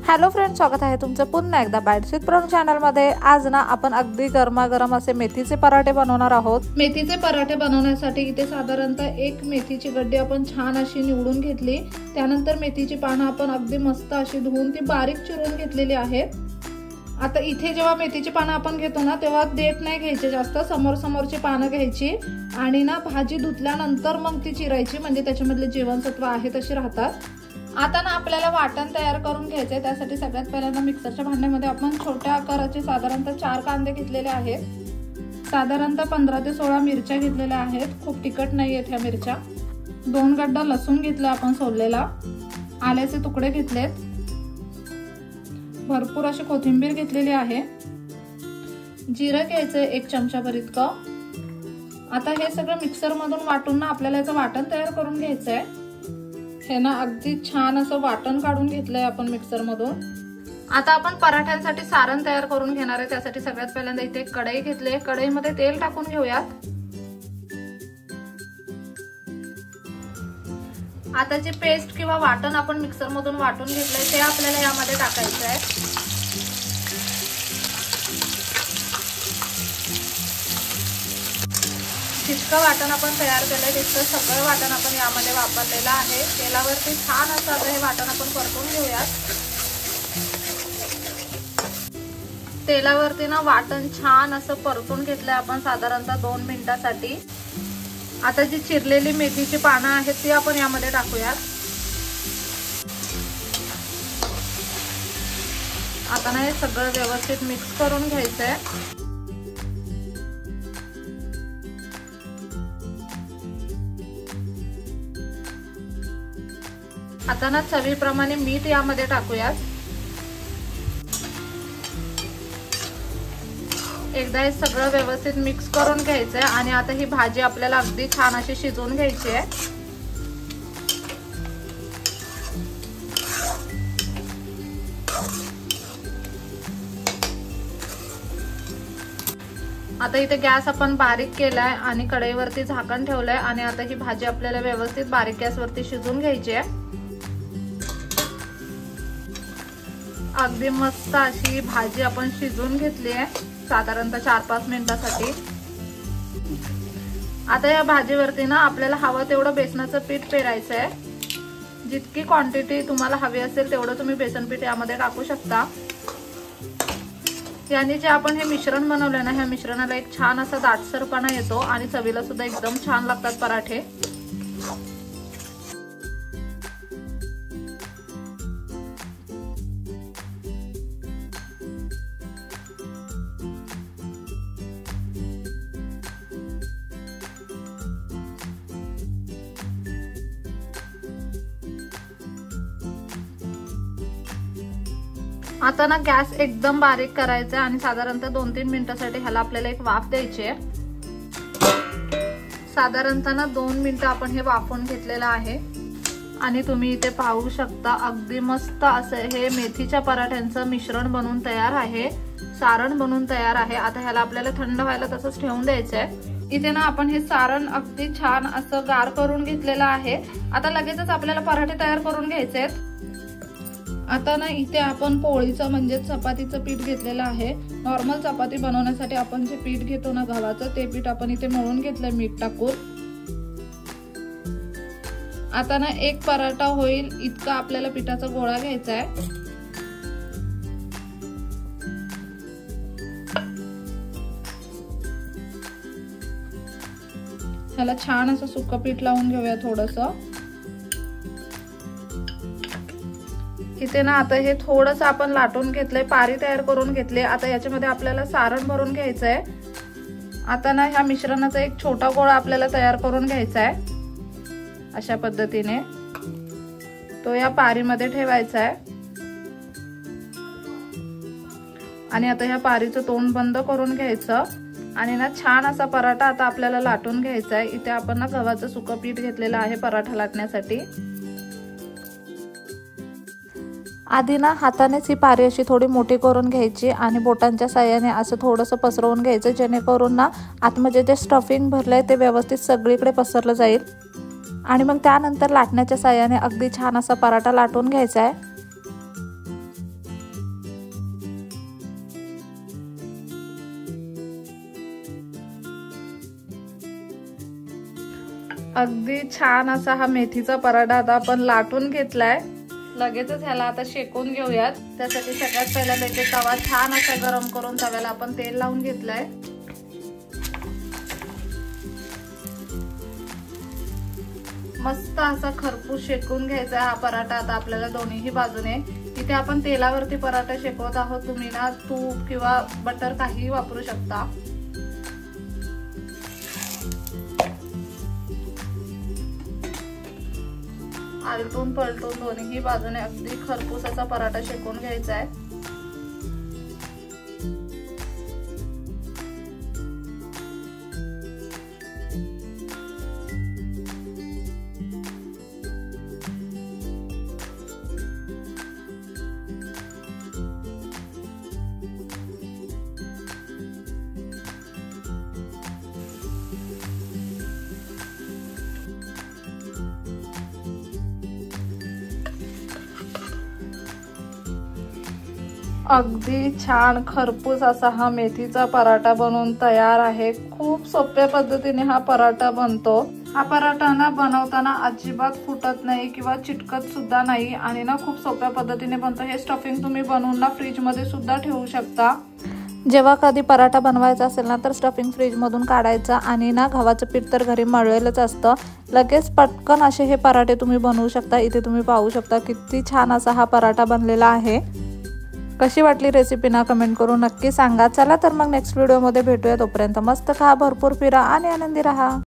Hello friends, स्वागत आहे तुमचं पुन्हा एकदा बाईट्स विथ प्रणू चॅनलमध्ये। आज ना आपण अगदी गरमागरम असे मेथीचे पराठे बनवणार आहोत। मेथीचे पराठे बनवण्यासाठी इथे साधारणतः एक मेथीची गड्डी आपण छान अशी निवडून घेतली। त्यानंतर मेथीची पानं आपण अगदी मस्त अशी धुवून ती बारीक चिरून घेतलेली आहेत। आता इथे जेव्हा मेथीची पानं आपण घेतो ना तेव्हा देठ नाही घ्यायचे, जास्त समोरची पानं घ्यायची आणि ना भाजी धुतल्यानंतर मग ती चिरायची, म्हणजे त्याच्यामधले जीवनसत्व आहे तशी राहतात। आता ना आपल्याला वाटण तयार करून घ्यायचंय। त्यासाठी सगळ्यात पहिल्यांदा मिक्सरच्या भांड्यामध्ये आपण छोट्या आकाराचे साधारणतः 4 कांदे घेतलेले आहेत। साधारणतः 15 ते 16 मिरच्या घेतलेल्या आहेत। खूप तिखट नाहीयेत ह्या मिरच्या। 2 गड्डा लसूण घेतला आपण सोललेला। आल्याचे तुकडे घेतलेत। भरपूर अशी कोथिंबीर घेतलेली आहे। जिरं घ्यायचंय 1 चमचाभर इतकं। आता हे सगळं मिक्सर मधून वाटून ना आपल्याला याचं वाटण तयार करून घ्यायचंय। हे ना अगदी छान असं वाटण काढून घेतलंय आपण मिक्सर मधून। आता आपण पराठ्यांसाठी सारण तयार करून घेणार आहे। त्यासाठी सगळ्यात पहिल्यांदा इथे एक कढई घेतली। कढईमध्ये तेल टाकून घेऊयात। आता जे पेस्ट किंवा वाटण आपण मिक्सर मधून वाटून घेतलंय ते आपल्याला यामध्ये टाकायचं आहे। जितकं वाटण आपण तयार केलंय तितकं सगळं वाटण आपण यामध्ये वापरलेलं आहे। तेलावरती छान असं आता हे वाटण आपण परतून घेऊयात। तेलावरती ना वाटण छान असं परतून घेतलंय आपण साधारणतः 2 मिनिटांसाठी। आता जी चिरलेली मेथीची पानं आहेत ती आपण यामध्ये टाकूयात। आता ना हे सगळं व्यवस्थित मिक्स करून घ्यायचंय। आता ना चवीप्रमाणे मीठ यामध्ये टाकूयात। एकदा हे सगळं व्यवस्थित मिक्स करून घ्यायचंय आणि आता ही भाजी आपल्याला अगदी छान अशी शिजवून घ्यायची आहे। आता इथे गॅस आपण बारीक केलाय आणि कढईवरती झाकण ठेवलंय आणि आता ही भाजी आपल्याला व्यवस्थित बारीक गॅसवरती शिजवून घ्यायची आहे। अगदी मस्त अशी भाजी आपण शिजवून घेतली आहे साधारणतः 4-5 मिनिटांसाठी। आता या भाजीवरती ना आपल्याला हवं तेवढं बेसनाचं पीठ पेरायचं आहे। जितकी क्वांटिटी तुम्हाला हवी असेल तेवढं तुम्ही बेसन पीठ यामध्ये टाकू शकता। याने जे आपण हे मिश्रण बनवलंय ना, ह्या मिश्रणाला एक छान असा दाटसरपणा येतो आणि चवीला सुद्धा एकदम छान लागतात पराठे। आता ना गॅस एकदम बारीक करायचा आणि साधारणतः 2-3 मिनिटांसाठी ह्याला आपल्याला एक वाफ द्यायची आहे। साधारणतः ना 2 मिनिटं आपण हे वाफवून घेतलेलं आहे आणि तुम्ही इथे पाहू शकता अगदी मस्त असं हे मेथीच्या पराठ्यांचं मिश्रण बनवून तयार आहे, सारण बनवून तयार आहे। आता ह्याला आपल्याला थंड व्हायला तसंच ठेवून द्यायचंय। इथे ना आपण हे सारण अगदी छान असं गार करून घेतलेलं आहे। आता लगेचच आपल्याला पराठे तयार करून घ्यायचे आहेत। आता ना इथे आपण पोळीचं म्हणजे चपातीचं पीठ घेतलेलं आहे। नॉर्मल चपाती बनवण्यासाठी आपण जे पीठ घेतो ना गव्हाचं, ते पीठ आपण इथे मळून घेतलंय मीठ टाकून। आता ना एक पराठा होईल इतका आपल्याला पिठाचा गोळा घ्यायचा आहे। ह्याला छान असं सुक्क पीठ लावून घेऊया थोडंसं। इथे ना आता हे थोडंसं आपण लाटून घेतलंय, पारी तयार करून घेतले। आता याच्यामध्ये आपल्याला सारण भरून घ्यायचंय। आता ना ह्या मिश्रणाचा एक छोटा गोळा आपल्याला तयार करून घ्यायचा आहे अशा पद्धतीने। तो या पारीमध्ये ठेवायचा आहे आणि आता ह्या पारीचं तोंड बंद करून घ्यायचं आणि ना छान असा पराठा आता आपल्याला लाटून घ्यायचा आहे। इथे आपण ना गव्हाचं सुकं पीठ घेतलेलं आहे पराठा लाटण्यासाठी। आधी ना हातानेच ही पारी अशी थोडी मोठी करून घ्यायची आणि बोटांच्या साहाय्याने असं थोडंसं पसरवून घ्यायचं, जेणेकरून ना आतमध्ये जे स्टफिंग भरलंय ते व्यवस्थित सगळीकडे पसरलं जाईल। आणि मग त्यानंतर लाटण्याच्या साहाय्याने अगदी छान असा पराठा लाटून घ्यायचा आहे। अगदी छान असा हा मेथीचा पराठा आता आपण लाटून घेतलाय। लगेचच ह्याला आता शेकून घेऊयात। त्यासाठी सगळ्यात पहिल्यांदा इथे तवा छान असा गरम करून तव्याला आपण तेल लावून घेतलंय। मस्त असा खरपूस शेकून घ्यायचा हा पराठा आता आपल्याला दोन्हीही बाजूने। इथे आपण तेलावरती पराठा शेकवत आहोत, तुम्ही ना तूप किंवा बटर काहीही वापरू शकता। आलटून पलटून दोन्ही बाजूने अगदी खरपूस असा पराठा शेकून घ्यायचा आहे। अगदी छान खरपूस असा हा मेथीचा पराठा बनवून तयार आहे। खूप सोप्या पद्धतीने हा पराठा बनतो। हा पराठा ना बनवताना अजिबात फुटत नाही किंवा चिटकत सुद्धा नाही आणि ना खूप सोप्या पद्धतीने बनतो। हे स्टफिंग तुम्ही बनवून ना फ्रीज मध्ये सुद्धा ठेवू शकता। जेव्हा कधी पराठा बनवायचा असेल ना तर स्टफिंग फ्रीज मधून काढायचं आणि ना गव्हाचं पीठ तर घरी मळलेलंच असतं, लगेच पटकन असे हे पराठे तुम्ही बनवू शकता। इथे तुम्ही पाहू शकता किती छान असा हा पराठा बनलेला आहे। कशी वाटली रेसिपी ना कमेंट करून नक्की सांगा। चला तर मग नेक्स्ट व्हिडिओ मध्ये भेटूया, तोपर्यंत मस्त खा, भरपूर फिरा आणि आनंदी राहा।